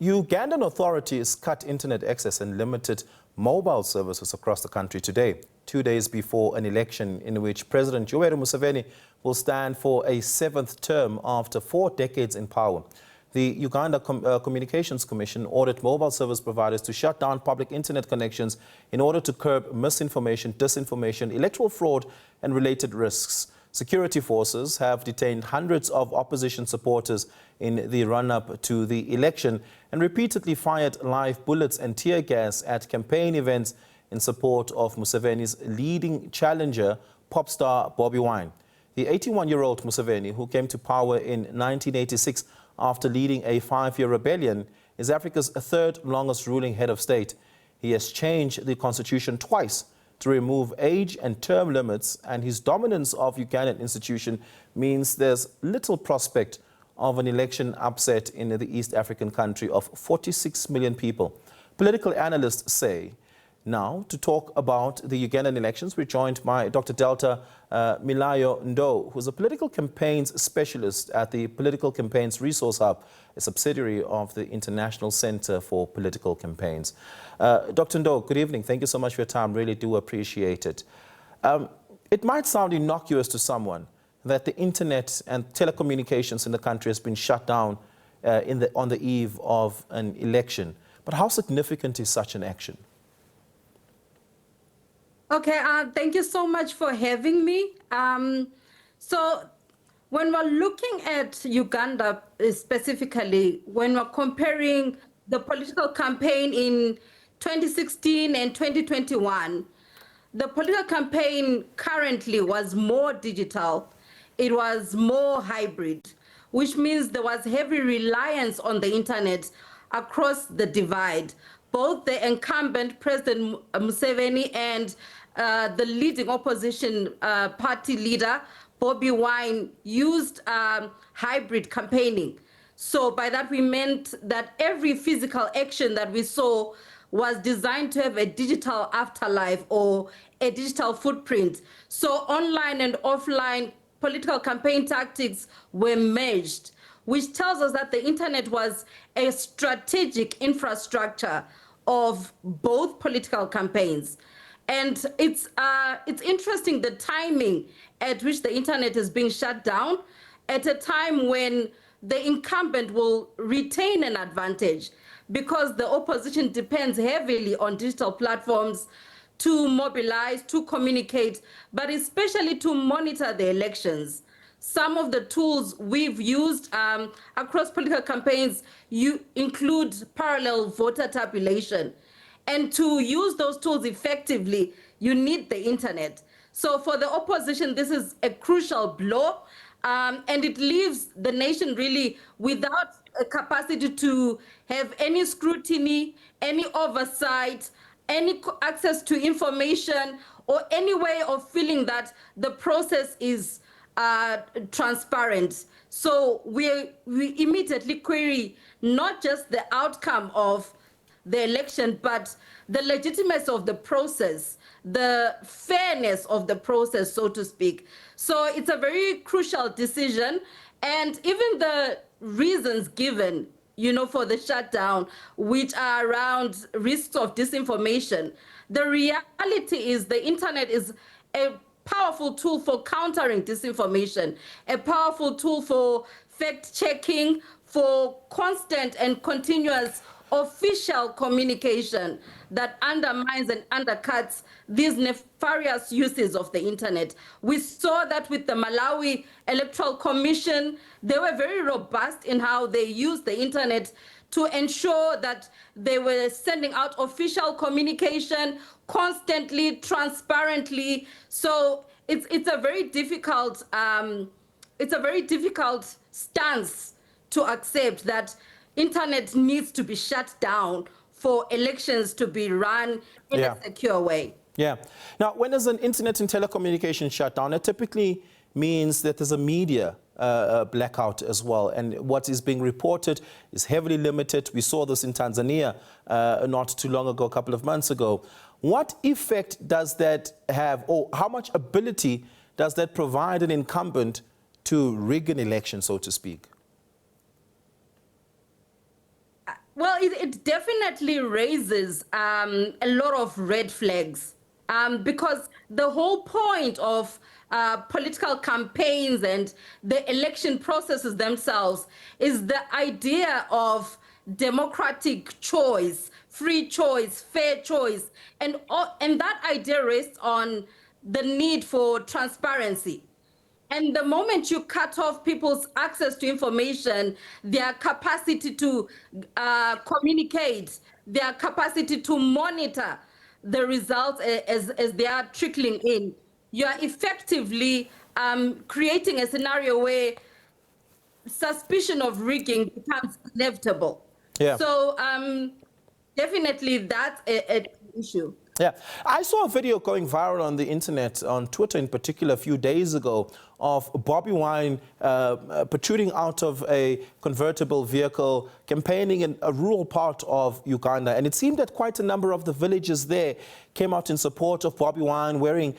Ugandan authorities cut internet access and limited mobile services across the country today, 2 days before an election in which President Yoweri Museveni will stand for a 7th term after 4 decades in power. The Uganda Communications Commission ordered mobile service providers to shut down public internet connections in order to curb misinformation, disinformation, electoral fraud and related risks. Security forces have detained hundreds of opposition supporters in the run-up to the election and repeatedly fired live bullets and tear gas at campaign events in support of Museveni's leading challenger, pop star Bobi Wine. The 81-year-old Museveni, who came to power in 1986 after leading a 5-year rebellion, is Africa's third longest ruling head of state. He has changed the constitution twice to remove age and term limits, and his dominance of Ugandan institution means there's little prospect of an election upset in the East African country of 46 million people. Political analysts say. Now, to talk about the Ugandan elections, we're joined by Dr. Delta Milayo Ndo, who's a political campaigns specialist at the Political Campaigns Resource Hub, a subsidiary of the International Center for Political Campaigns. Dr. Ndo, good evening. Thank you so much for your time. Really do appreciate it. It might sound innocuous to someone that the internet and telecommunications in the country has been shut down on the eve of an election. But how significant is such an action? Okay, thank you so much for having me. So when we're looking at Uganda specifically, when we're comparing the political campaign in 2016 and 2021, the political campaign currently was more digital. It was more hybrid, which means there was heavy reliance on the internet across the divide. Both the incumbent President Museveni and the leading opposition party leader, Bobi Wine, used hybrid campaigning. So by that we meant that every physical action that we saw was designed to have a digital afterlife or a digital footprint. So online and offline political campaign tactics were merged, which tells us that the internet was a strategic infrastructure of both political campaigns. And it's interesting the timing at which the internet is being shut down at a time when the incumbent will retain an advantage because the opposition depends heavily on digital platforms to mobilize, to communicate, but especially to monitor the elections. Some of the tools we've used across political campaigns include parallel voter tabulation. And to use those tools effectively, you need the internet. So for the opposition, this is a crucial blow, and it leaves the nation really without a capacity to have any scrutiny, any oversight, any access to information, or any way of feeling that the process is transparent. So we immediately query not just the outcome of the election, but the legitimacy of the process, the fairness of the process, so to speak. So it's a very crucial decision. And even the reasons given, for the shutdown, which are around risks of disinformation, the reality is the internet is a powerful tool for countering disinformation, a powerful tool for fact-checking, for constant and continuous official communication that undermines and undercuts these nefarious uses of the internet. We saw that with the Malawi Electoral Commission. They were very robust in how they used the internet to ensure that they were sending out official communication constantly, transparently. So it's a very difficult stance to accept that internet needs to be shut down for elections to be run in a secure way. Yeah. Now, when there's an internet and telecommunication shutdown, it typically means that there's a media blackout as well. And what is being reported is heavily limited. We saw this in Tanzania not too long ago, a couple of months ago. What effect does that have, or how much ability does that provide an incumbent to rig an election, so to speak? Well, it definitely raises a lot of red flags because the whole point of political campaigns and the election processes themselves is the idea of democratic choice, free choice, fair choice, and that idea rests on the need for transparency. And the moment you cut off people's access to information, their capacity to communicate, their capacity to monitor the results as they are trickling in, you are effectively creating a scenario where suspicion of rigging becomes inevitable. Yeah. So definitely that's an issue. Yeah, I saw a video going viral on the internet, on Twitter in particular, a few days ago, of Bobi Wine protruding out of a convertible vehicle, campaigning in a rural part of Uganda. And it seemed that quite a number of the villagers there came out in support of Bobi Wine, wearing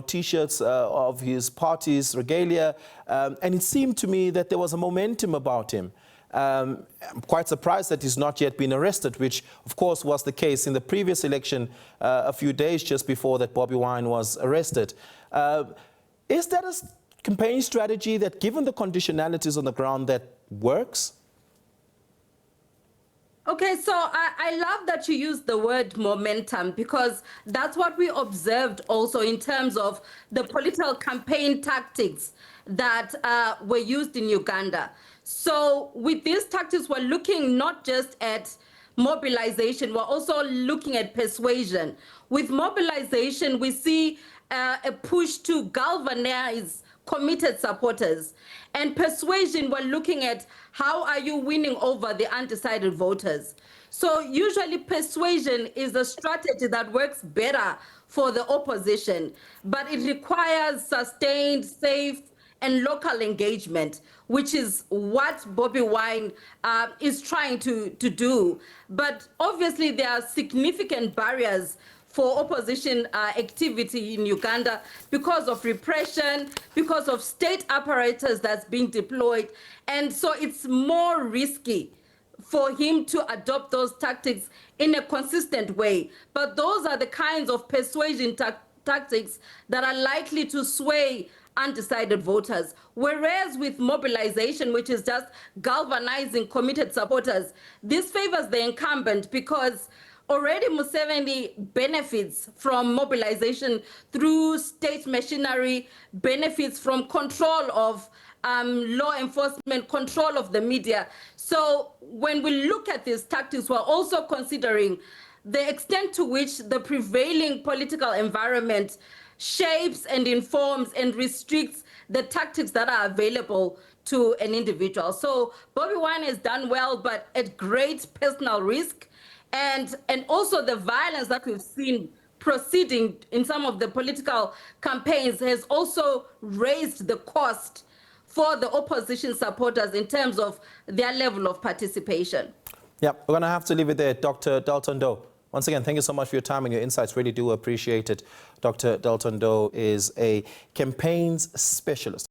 T-shirts of his party's regalia. And it seemed to me that there was a momentum about him. I'm quite surprised that he's not yet been arrested, which of course was the case in the previous election a few days just before that Bobi Wine was arrested. Is that a campaign strategy that, given the conditionalities on the ground, that works? Okay, so I love that you use the word momentum, because that's what we observed also in terms of the political campaign tactics that were used in Uganda. So with these tactics, we're looking not just at mobilization, we're also looking at persuasion. With mobilization, we see a push to galvanize committed supporters. And persuasion, we're looking at how are you winning over the undecided voters. So usually persuasion is a strategy that works better for the opposition, but it requires sustained, safe, and local engagement, which is what Bobi Wine is trying to do. But obviously there are significant barriers for opposition activity in Uganda because of repression, because of state apparatus that's being deployed. And so it's more risky for him to adopt those tactics in a consistent way. But those are the kinds of persuasion tactics that are likely to sway undecided voters. Whereas with mobilization, which is just galvanizing committed supporters, this favors the incumbent because already Museveni benefits from mobilization through state machinery, benefits from control of law enforcement, control of the media. So when we look at these tactics, we're also considering the extent to which the prevailing political environment shapes and informs and restricts the tactics that are available to an individual. So Bobi Wine has done well, but at great personal risk. And also the violence that we've seen proceeding in some of the political campaigns has also raised the cost for the opposition supporters in terms of their level of participation. Yeah, we're going to have to leave it there. Dr. Dalton Doe, once again, thank you so much for your time and your insights. Really do appreciate it. Dr. Dalton Doe is a campaigns specialist.